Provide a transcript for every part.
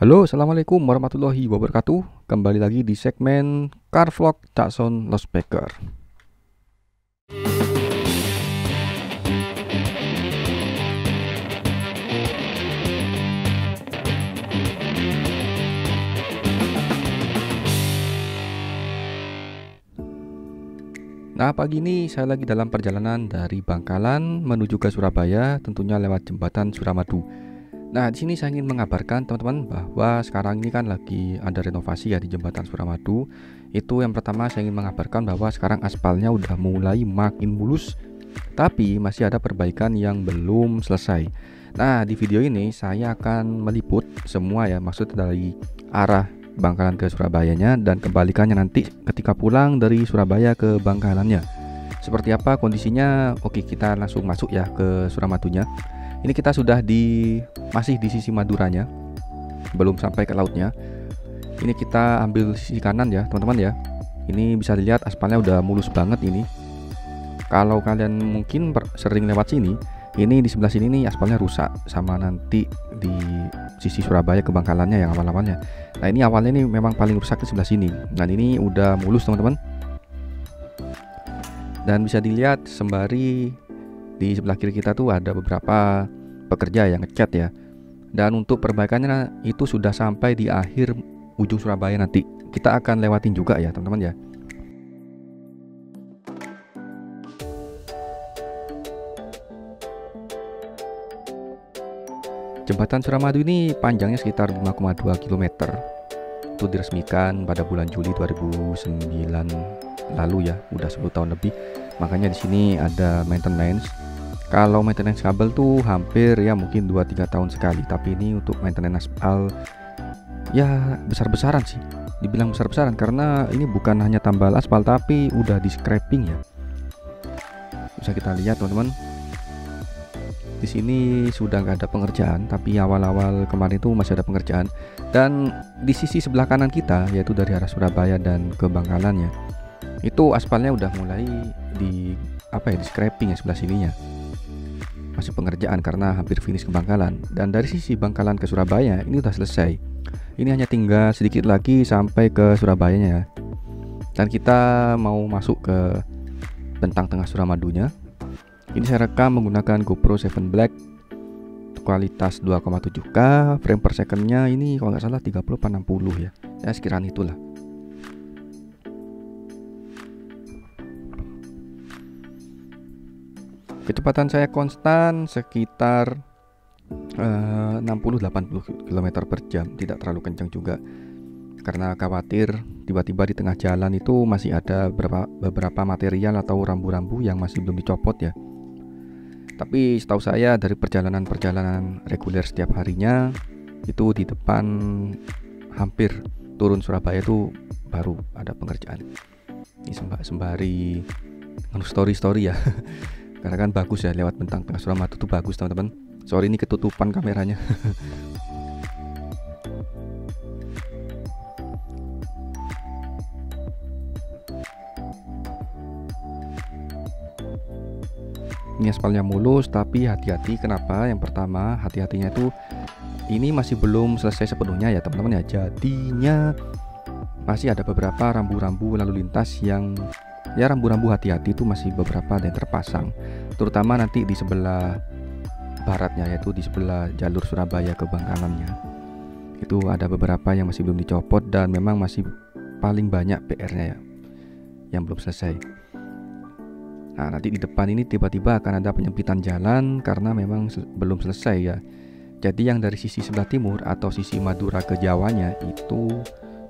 Halo, assalamualaikum warahmatullahi wabarakatuh. Kembali lagi di segmen Car Vlog Cakson Losbeker. Nah, pagi ini saya lagi dalam perjalanan dari Bangkalan menuju ke Surabaya, tentunya lewat jembatan Suramadu. Nah, di sini saya ingin mengabarkan teman-teman bahwa sekarang ini kan lagi ada renovasi ya di jembatan Suramadu. Itu yang pertama saya ingin mengabarkan bahwa sekarang aspalnya udah mulai makin mulus, tapi masih ada perbaikan yang belum selesai. Nah, di video ini saya akan meliput semua ya, maksud dari arah Bangkalan ke Surabayanya dan kebalikannya nanti ketika pulang dari Surabaya ke Bangkalannya. Seperti apa kondisinya? Oke, kita langsung masuk ya ke Suramadunya. Ini kita sudah masih di sisi Maduranya, belum sampai ke lautnya. Ini kita ambil sisi kanan ya, teman-teman ya. Ini bisa dilihat aspalnya udah mulus banget ini. Kalau kalian mungkin sering lewat sini, ini di sebelah sini nih aspalnya rusak sama nanti di sisi Surabaya ke Bangkalannya yang awal-awalnya. Nah, ini awalnya ini memang paling rusak di sebelah sini. Dan ini udah mulus teman-teman. Dan bisa dilihat sembari di sebelah kiri kita tuh ada beberapa pekerja yang ngecat ya. Dan untuk perbaikannya itu sudah sampai di akhir ujung Surabaya nanti. Kita akan lewatin juga ya teman-teman ya. Jembatan Suramadu ini panjangnya sekitar 5,2 km. Itu diresmikan pada bulan Juli 2009 lalu ya, udah 10 tahun lebih. Makanya di sini ada maintenance. Kalau maintenance kabel tuh hampir ya mungkin 2-3 tahun sekali, tapi ini untuk maintenance aspal ya besar-besaran sih. Dibilang besar-besaran karena ini bukan hanya tambal aspal tapi udah di scraping ya. Bisa kita lihat teman-teman. Di sini sudah nggak ada pengerjaan, tapi awal-awal kemarin itu masih ada pengerjaan. Dan di sisi sebelah kanan kita, yaitu dari arah Surabaya dan ke Bangkalan ya, itu aspalnya udah mulai di scraping ya sebelah sininya. Masih pengerjaan karena hampir finish ke Bangkalan. Dan dari sisi Bangkalan ke Surabaya ini udah selesai. Ini hanya tinggal sedikit lagi sampai ke Surabayanya ya. Dan kita mau masuk ke bentang tengah Suramadunya. Ini saya rekam menggunakan GoPro 7 Black kualitas 2,7K, frame per secondnya ini kalau nggak salah 30-60 ya. Ya sekiranya itulah. Kecepatan saya konstan sekitar 60-80 km per jam, tidak terlalu kencang juga. Karena khawatir tiba-tiba di tengah jalan itu masih ada beberapa material atau rambu-rambu yang masih belum dicopot ya. Tapi setahu saya dari perjalanan reguler setiap harinya itu di depan hampir turun Surabaya itu baru ada pengerjaan. Ini sembari story ya. Karena kan bagus ya lewat bentang tengah Suramadu itu bagus teman-teman. Sorry ini ketutupan kameranya. Ini aspalnya mulus tapi hati-hati. Kenapa? Yang pertama hati-hatinya itu ini masih belum selesai sepenuhnya ya teman-teman ya. Jadinya masih ada beberapa rambu-rambu lalu lintas yang ya rambu-rambu hati-hati itu masih beberapa dan terpasang. Terutama nanti di sebelah baratnya yaitu di sebelah jalur Surabaya ke Bangkalannya. Itu ada beberapa yang masih belum dicopot dan memang masih paling banyak PR-nya ya yang belum selesai. Nah, nanti di depan ini tiba-tiba akan ada penyempitan jalan karena memang belum selesai ya. Jadi yang dari sisi sebelah timur atau sisi Madura ke Jawanya itu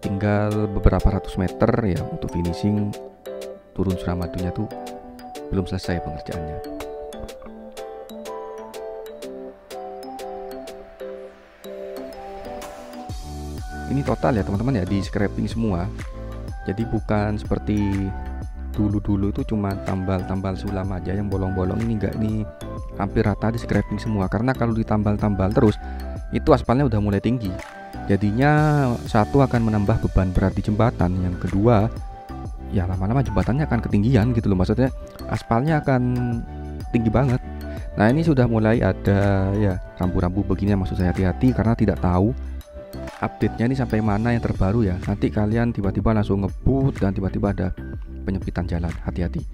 tinggal beberapa ratus meter ya untuk finishing turun Suramadunya tuh belum selesai pengerjaannya. Ini total ya teman-teman ya, di scraping semua. Jadi bukan seperti dulu itu cuma tambal-tambal sulam aja yang bolong-bolong. Ini enggak, ini hampir rata di scraping semua. Karena kalau ditambal-tambal terus itu aspalnya udah mulai tinggi. Jadinya satu akan menambah beban berat di jembatan, yang kedua ya lama-lama jembatannya akan ketinggian gitu loh. Maksudnya aspalnya akan tinggi banget. Nah, ini sudah mulai ada ya rambu-rambu begini, maksud saya hati-hati karena tidak tahu update-nya ini sampai mana yang terbaru ya. Nanti kalian tiba-tiba langsung ngebut dan tiba-tiba ada penyempitan jalan, hati-hati.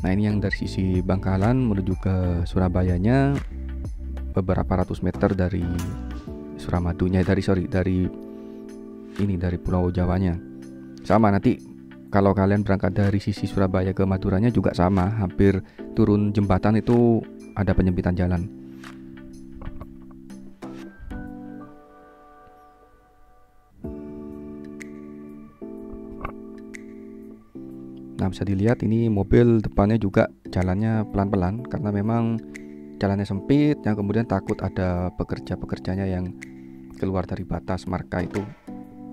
Nah ini yang dari sisi Bangkalan menuju ke Surabayanya, beberapa ratus meter dari Suramadunya, dari Pulau Jawanya. Sama nanti kalau kalian berangkat dari sisi Surabaya ke Maduranya juga sama, hampir turun jembatan itu ada penyempitan jalan. Nah bisa dilihat ini mobil depannya juga jalannya pelan-pelan karena memang jalannya sempit, yang kemudian takut ada pekerja-pekerjanya yang keluar dari batas marka itu,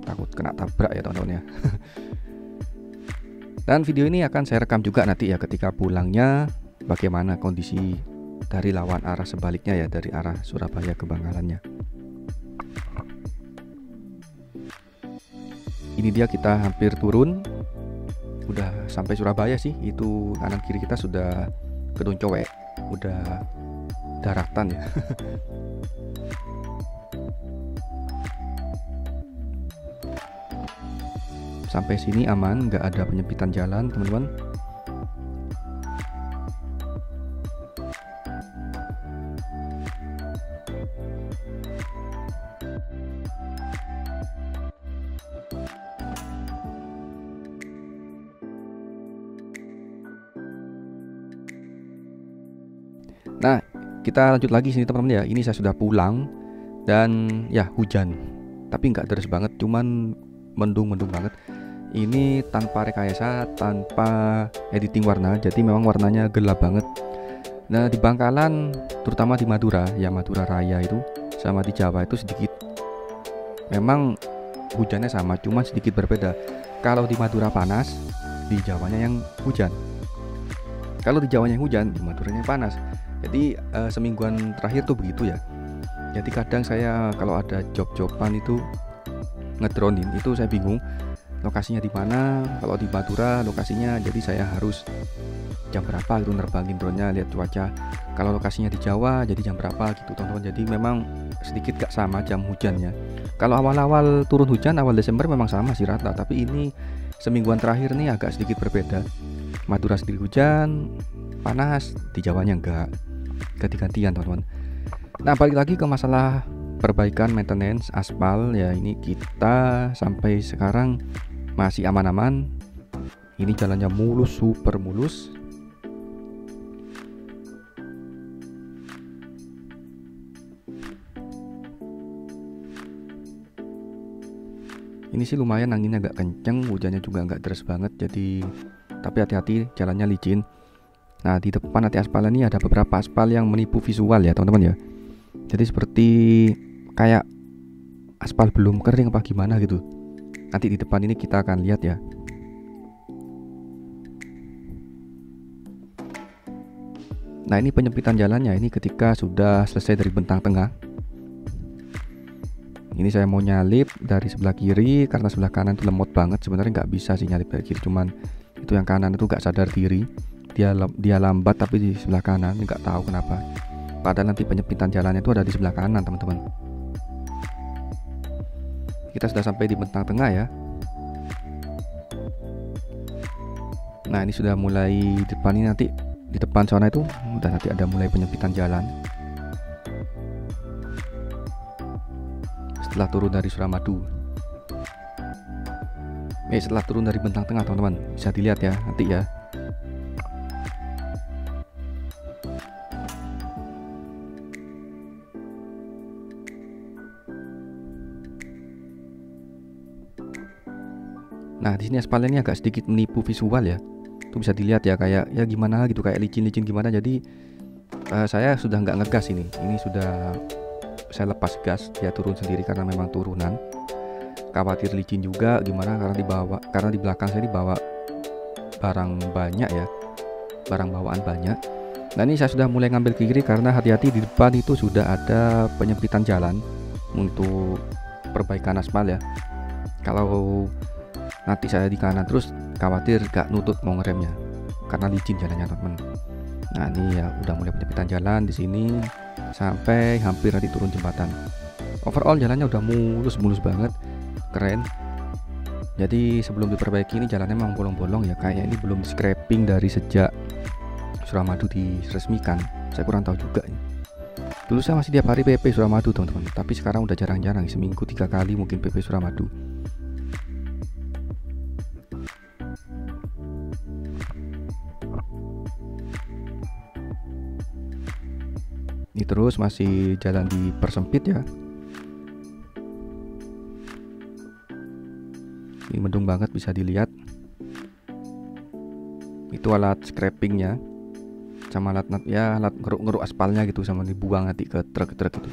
takut kena tabrak ya teman-teman ya. Dan video ini akan saya rekam juga nanti ya ketika pulangnya, bagaimana kondisi dari lawan arah sebaliknya ya, dari arah Surabaya ke Bangkalannya. Ini dia kita hampir turun, udah sampai Surabaya sih, itu kanan kiri kita sudah Gedung Cowek, udah daratan ya. Sampai sini aman, nggak ada penyempitan jalan teman-teman. Nah, kita lanjut lagi sini teman-teman ya. Ini saya sudah pulang dan ya hujan, tapi nggak deras banget, cuman mendung-mendung banget. Ini tanpa rekayasa, tanpa editing warna, jadi memang warnanya gelap banget. Nah di Bangkalan, terutama di Madura ya, Madura Raya itu sama di Jawa itu sedikit, memang hujannya sama, cuma sedikit berbeda. Kalau di Madura panas, di Jawanya yang hujan. Kalau di Jawanya yang hujan, di Maduranya yang panas. Jadi semingguan terakhir tuh begitu ya. Jadi kadang saya kalau ada job-joban itu ngedronein itu saya bingung lokasinya di mana. Kalau di Madura lokasinya, jadi saya harus jam berapa gitu nerbangin drone-nya, lihat cuaca. Kalau lokasinya di Jawa jadi jam berapa gitu teman-teman. Jadi memang sedikit gak sama jam hujannya. Kalau awal-awal turun hujan awal Desember memang sama sih rata, tapi ini semingguan terakhir nih agak sedikit berbeda. Madura sendiri hujan, panas, di Jawanya enggak, ganti-gantian teman-teman. Nah balik lagi ke masalah perbaikan maintenance aspal ya, ini kita sampai sekarang masih aman-aman. Ini jalannya mulus, super mulus. Ini sih lumayan anginnya agak kenceng, hujannya juga nggak deras banget, jadi tapi hati-hati jalannya licin. Nah di depan nanti aspal ini ada beberapa aspal yang menipu visual ya teman-teman ya. Jadi seperti kayak aspal belum kering apa gimana gitu. Nanti di depan ini kita akan lihat ya. Nah ini penyempitan jalannya ini ketika sudah selesai dari bentang tengah. Ini saya mau nyalip dari sebelah kiri karena sebelah kanan itu lemot banget. Sebenarnya nggak bisa sih nyalip dari kiri, cuman itu yang kanan itu nggak sadar diri. Dia lambat tapi di sebelah kanan, nggak tahu kenapa. Padahal nanti penyempitan jalannya itu ada di sebelah kanan teman-teman. Kita sudah sampai di bentang tengah ya. Nah ini sudah mulai depan ini, nanti di depan sana itu udah nanti ada mulai penyempitan jalan. Setelah turun dari Suramadu, setelah turun dari bentang tengah teman-teman, bisa dilihat ya nanti ya. Nah di sini aspalnya ini agak sedikit menipu visual ya. Itu bisa dilihat ya, kayak ya gimana gitu, kayak licin-licin gimana. Jadi saya sudah nggak ngegas ini sudah saya lepas gas, dia turun sendiri karena memang turunan. Khawatir licin juga gimana karena di belakang saya dibawa barang banyak ya, barang bawaan banyak. Nah ini saya sudah mulai ngambil ke kiri karena hati-hati di depan itu sudah ada penyempitan jalan untuk perbaikan aspal ya. Kalau nanti saya di kanan terus khawatir gak nutut mau ngeremnya karena licin jalannya teman-teman. Nah ini ya udah mulai penyempitan jalan di sini. sampai hampir nanti turun jembatan. Overall jalannya udah mulus banget, keren. Jadi sebelum diperbaiki ini jalannya memang bolong-bolong ya, kayak ini belum scraping dari sejak Suramadu diresmikan. Saya kurang tahu juga ini. Dulu saya masih tiap hari PP Suramadu teman-teman, tapi sekarang udah jarang-jarang, seminggu 3 kali mungkin PP Suramadu. Ini terus masih jalan dipersempit ya. Ini mendung banget, bisa dilihat. Itu alat scrapingnya, sama alat ngeruk-ngeruk aspalnya gitu, sama dibuang nanti ke truk-truk itu.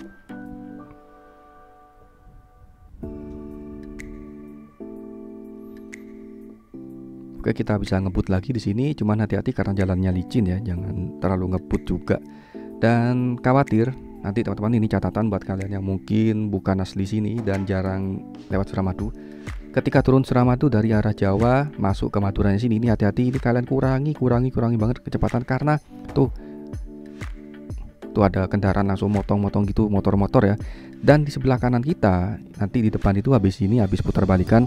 Oke, kita bisa ngebut lagi di sini, cuman hati-hati karena jalannya licin ya, jangan terlalu ngebut juga. Dan khawatir, nanti teman-teman ini catatan buat kalian yang mungkin bukan asli sini dan jarang lewat Suramadu. Ketika turun Suramadu dari arah Jawa masuk ke Maduranya sini, ini hati-hati, ini kalian kurangi banget kecepatan karena tuh ada kendaraan langsung motong gitu, motor-motor ya. Dan di sebelah kanan kita, nanti di depan itu habis putar balikan,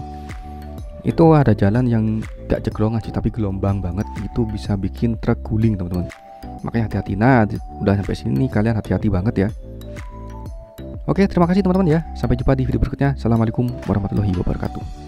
itu ada jalan yang gak jeglongan sih, tapi gelombang banget. Itu bisa bikin truk guling teman-teman. Makanya hati-hati. Nah, udah sampai sini kalian hati-hati banget ya. Oke, terima kasih teman-teman ya. Sampai jumpa di video berikutnya. Assalamualaikum warahmatullahi wabarakatuh.